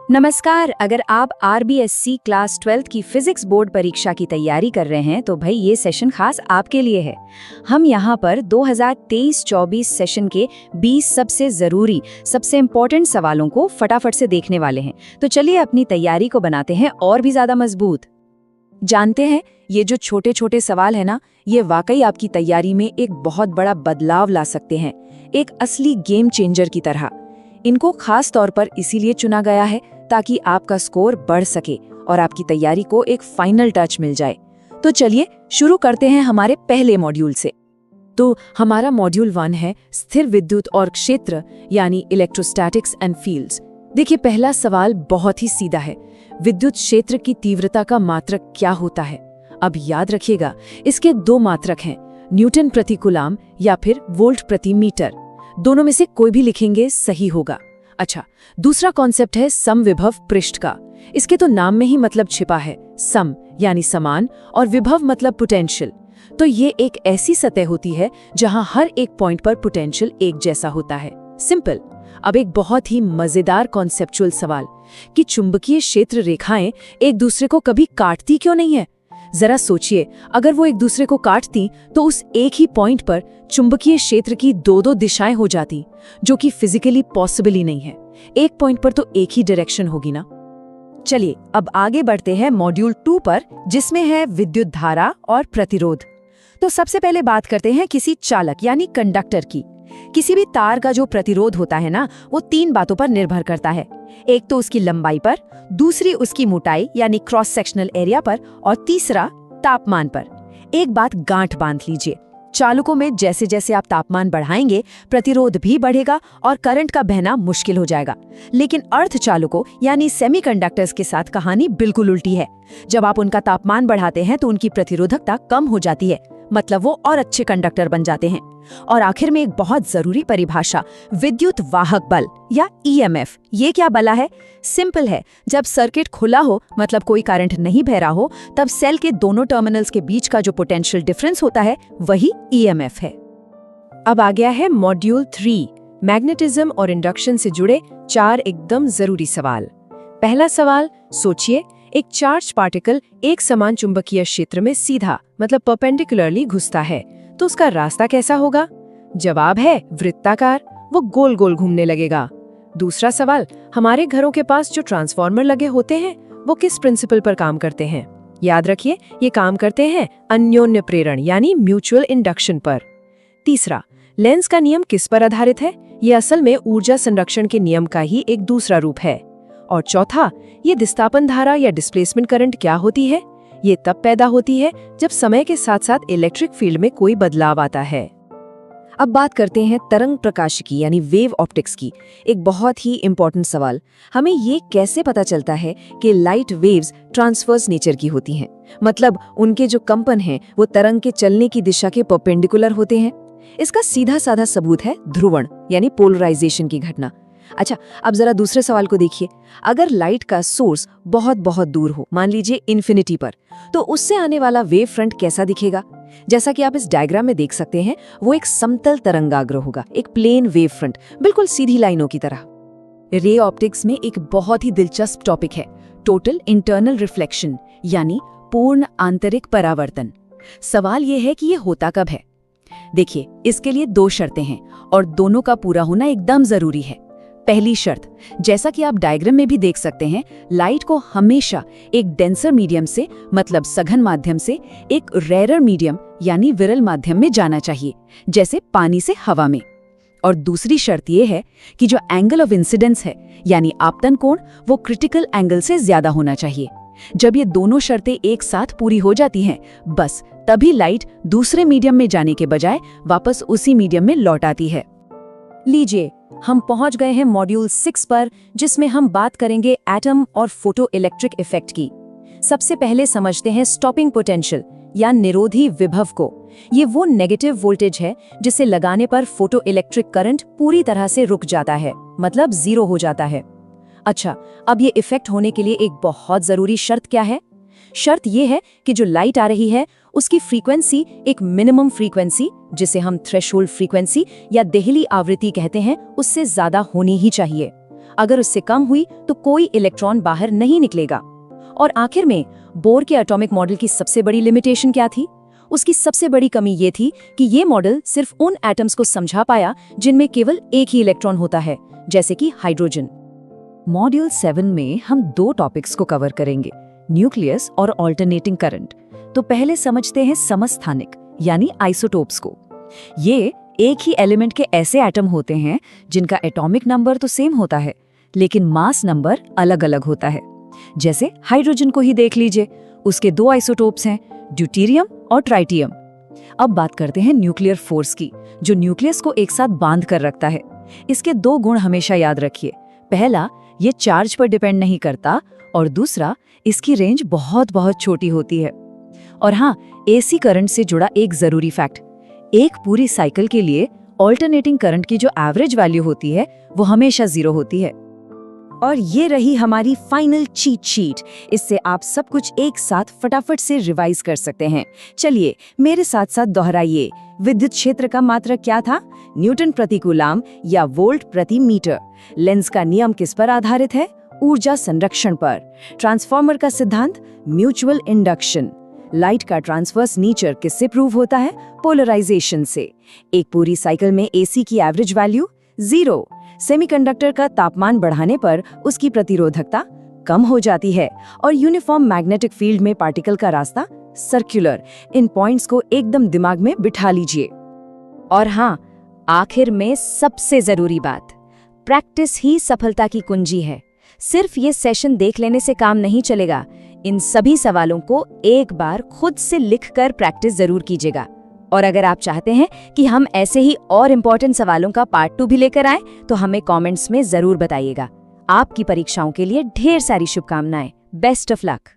नमस्कार। अगर आप आरबीएससी क्लास 12 की फिजिक्स बोर्ड परीक्षा की तैयारी कर रहे हैं तो भाई ये सेशन खास आपके लिए है। हम यहाँ पर 2023-24 सेशन के 20 सबसे ज़रूरी, सबसे इम्पोर्टेंट सवालों को फटाफट से देखने वाले हैं। तो चलिए अपनी तैयारी को बनाते हैं और भी ज़्यादा मजबूत। जानते हैं, ये जो छोटे छोटे सवाल है ना, ये वाकई आपकी तैयारी में एक बहुत बड़ा बदलाव ला सकते हैं, एक असली गेम चेंजर की तरह। इनको खास तौर पर इसीलिए चुना गया है ताकि आपका स्कोर बढ़ सके और आपकी तैयारी को एक फाइनल टच मिल जाए। तो चलिए शुरू करते हैं हमारे पहले मॉड्यूल से। तो हमारा मॉड्यूल 1 है स्थिर विद्युत और क्षेत्र, यानी इलेक्ट्रोस्टैटिक्स एंड फील्ड्स। देखिए, पहला सवाल बहुत ही सीधा है। विद्युत क्षेत्र की तीव्रता का मात्रक क्या होता है? अब याद रखिएगा, इसके दो मात्रक हैं, न्यूटन प्रति कूलाम या फिर वोल्ट प्रति मीटर। दोनों में से कोई भी लिखेंगे सही होगा। अच्छा, दूसरा कॉन्सेप्ट है समविभव पृष्ठ का। इसके तो नाम में ही मतलब छिपा है, सम यानी समान और विभव मतलब पोटेंशियल। तो ये एक ऐसी सतह होती है जहां हर एक पॉइंट पर पोटेंशियल एक जैसा होता है। सिंपल। अब एक बहुत ही मजेदार कॉन्सेप्चुअल सवाल कि चुंबकीय क्षेत्र रेखाएं एक दूसरे को कभी काटती क्यों नहीं है? जरा सोचिए, अगर वो एक दूसरे को काटती तो उस एक ही पॉइंट पर चुंबकीय क्षेत्र की दो दिशाएं हो जाती, जो कि फिजिकली पॉसिबल ही नहीं है। एक पॉइंट पर तो एक ही डायरेक्शन होगी ना। चलिए अब आगे बढ़ते हैं मॉड्यूल 2 पर, जिसमें है विद्युत धारा और प्रतिरोध। तो सबसे पहले बात करते हैं किसी चालक यानी कंडक्टर की। किसी भी तार का जो प्रतिरोध होता है ना, वो 3 बातों पर निर्भर करता है। एक तो उसकी लंबाई पर, दूसरी उसकी मोटाई यानी क्रॉस सेक्शनल एरिया पर, और तीसरा तापमान पर। एक बात गांठ बांध लीजिए, चालकों में जैसे जैसे आप तापमान बढ़ाएंगे, प्रतिरोध भी बढ़ेगा और करंट का बहना मुश्किल हो जाएगा। लेकिन अर्धचालकों यानी सेमीकंडक्टर्स के साथ कहानी बिल्कुल उल्टी है। जब आप उनका तापमान बढ़ाते हैं तो उनकी प्रतिरोधकता कम हो जाती है, मतलब वो और अच्छे कंडक्टर बन जाते हैं। और आखिर में एक बहुत जरूरी परिभाषा, विद्युत वाहक बल या ईएमएफ। ये क्या बला है? सिंपल है, जब सर्किट खुला हो, मतलब कोई करंट नहीं बह रहा हो, तब सेल के दोनों टर्मिनल्स के बीच का जो पोटेंशियल डिफरेंस होता है, वही ईएमएफ है। अब आ गया है मॉड्यूल 3, मैग्नेटिज्म और इंडक्शन से जुड़े 4 एकदम जरूरी सवाल। पहला सवाल, सोचिए, एक चार्ज पार्टिकल एक समान चुंबकीय क्षेत्र में सीधा, मतलब परपेंडिकुलरली घुसता है, तो उसका रास्ता कैसा होगा? जवाब है वृत्ताकार, वो गोल गोल घूमने लगेगा। दूसरा सवाल, हमारे घरों के पास जो ट्रांसफार्मर लगे होते हैं, वो किस प्रिंसिपल पर काम करते हैं? याद रखिए, ये काम करते हैं अन्योन्य प्रेरण यानी म्यूचुअल इंडक्शन पर। तीसरा, लेंस का नियम किस पर आधारित है? ये असल में ऊर्जा संरक्षण के नियम का ही एक दूसरा रूप है। और चौथा, ये विस्थापन धारा या डिस्प्लेसमेंट करंट क्या होती है? ये तब पैदा होती है जब समय के साथ साथ इलेक्ट्रिक फील्ड में कोई बदलाव आता है। अब बात करते हैं तरंग प्रकाशिकी यानी वेव ऑप्टिक्स की। एक बहुत ही इंपॉर्टेंट सवाल, हमें ये कैसे पता चलता है कि लाइट वेव्स ट्रांसवर्स नेचर की होती हैं? मतलब उनके जो कंपन हैं वो तरंग के चलने की दिशा के परपेंडिकुलर होते हैं। इसका सीधा साधा सबूत है ध्रुवण यानी पोलराइजेशन की घटना। अच्छा, अब जरा दूसरे सवाल को देखिए। अगर लाइट का सोर्स बहुत बहुत दूर हो, मान लीजिए इन्फिनिटी पर, तो उससे आने वाला वेव फ्रंट कैसा दिखेगा? जैसा कि आप इस डायग्राम में देख सकते हैं, वो एक समतल तरंगाग्र होगा, एक प्लेन वेव फ्रंट, बिल्कुल सीधी लाइनों की तरह। रे ऑप्टिक्स में एक बहुत ही दिलचस्प टॉपिक है टोटल इंटरनल रिफ्लेक्शन यानी पूर्ण आंतरिक परावर्तन। सवाल ये है कि ये होता कब है? देखिए, इसके लिए 2 शर्तें हैं और दोनों का पूरा होना एकदम जरूरी है। पहली शर्त, जैसा कि आप डायग्राम में भी देख सकते हैं, लाइट को हमेशा एक डेंसर मीडियम से, मतलब सघन माध्यम से, एक रेयर मीडियम यानी विरल माध्यम में जाना चाहिए, जैसे पानी से हवा में। और दूसरी शर्त ये है कि जो एंगल ऑफ इंसिडेंस है यानी आपतन कोण, वो क्रिटिकल एंगल से ज्यादा होना चाहिए। जब ये दोनों शर्तें एक साथ पूरी हो जाती हैं, बस तभी लाइट दूसरे मीडियम में जाने के बजाय वापस उसी मीडियम में लौट आती है। लीजिए, हम पहुंच गए हैं मॉड्यूल 6 पर, जिसमें हम बात करेंगे एटम और फोटो इलेक्ट्रिक इफेक्ट की। सबसे पहले समझते हैं स्टॉपिंग पोटेंशियल या निरोधी विभव को। ये वो नेगेटिव वोल्टेज है जिसे लगाने पर फोटो इलेक्ट्रिक करंट पूरी तरह से रुक जाता है, मतलब 0 हो जाता है। अच्छा, अब ये इफेक्ट होने के लिए एक बहुत जरूरी शर्त क्या है? शर्त ये है कि जो लाइट आ रही है उसकी फ्रीक्वेंसी एक मिनिमम फ्रीक्वेंसी, जिसे हम थ्रेशोल्ड फ्रीक्वेंसी या देहली आवृत्ति कहते हैं, उससे ज्यादा होनी ही चाहिए। अगर उससे कम हुई तो कोई इलेक्ट्रॉन बाहर नहीं निकलेगा। और आखिर में बोर के एटॉमिक मॉडल की सबसे बड़ी लिमिटेशन क्या थी? उसकी सबसे बड़ी कमी ये थी कि ये मॉडल सिर्फ उन एटम्स को समझा पाया जिनमें केवल एक ही इलेक्ट्रॉन होता है, जैसे कि हाइड्रोजन। मॉड्यूल 7 में हम 2 टॉपिक्स को कवर करेंगे, न्यूक्लियस और ऑल्टरनेटिंग करंट। तो पहले समझते हैं समस्थानिक यानी आइसोटोप्स को। ये एक ही एलिमेंट के ऐसे एटम होते हैं जिनका एटॉमिक नंबर तो सेम होता है, लेकिन मास नंबर अलग अलग होता है। जैसे हाइड्रोजन को ही देख लीजिए, उसके 2 आइसोटोप्स हैं, ड्यूटेरियम और ट्राइटियम। अब बात करते हैं न्यूक्लियर फोर्स की, जो न्यूक्लियस को एक साथ बांध कर रखता है। इसके 2 गुण हमेशा याद रखिए। पहला, ये चार्ज पर डिपेंड नहीं करता, और दूसरा, इसकी रेंज बहुत बहुत छोटी होती है। और हाँ, एसी करंट से जुड़ा एक जरूरी फैक्ट, एक पूरी साइकिल के लिए ऑल्टरनेटिंग करंट की जो एवरेज वैल्यू होती है वो हमेशा 0 होती है। और ये रही हमारी फाइनल चीट शीट। इससे आप सब कुछ एक साथ फटाफट से रिवाइज कर सकते हैं। चलिए मेरे साथ साथ दोहराइए। विद्युत क्षेत्र का मात्रक क्या था? न्यूटन प्रति कूलाम या वोल्ट प्रति मीटर। लेंज का नियम किस पर आधारित है? ऊर्जा संरक्षण पर। ट्रांसफार्मर का सिद्धांत? Mutual induction. लाइट का ट्रांसवर्स नेचर किससे प्रूव होता है? पोलराइजेशन से। एक पूरी साइकिल में एसी की एवरेज वैल्यू 0। सेमीकंडक्टर का तापमान बढ़ाने पर उसकी प्रतिरोधकता कम हो जाती है। और यूनिफॉर्म मैग्नेटिक फील्ड में पार्टिकल का रास्ता सर्कुलर। इन पॉइंट्स को एकदम दिमाग में बिठा लीजिए। और हाँ, आखिर में सबसे जरूरी बात, प्रैक्टिस ही सफलता की कुंजी है। सिर्फ ये सेशन देख लेने से काम नहीं चलेगा। इन सभी सवालों को एक बार खुद से लिखकर प्रैक्टिस जरूर कीजिएगा। और अगर आप चाहते हैं कि हम ऐसे ही और इम्पोर्टेंट सवालों का पार्ट 2 भी लेकर आएं, तो हमें कमेंट्स में जरूर बताइएगा। आपकी परीक्षाओं के लिए ढेर सारी शुभकामनाएं। Best of luck.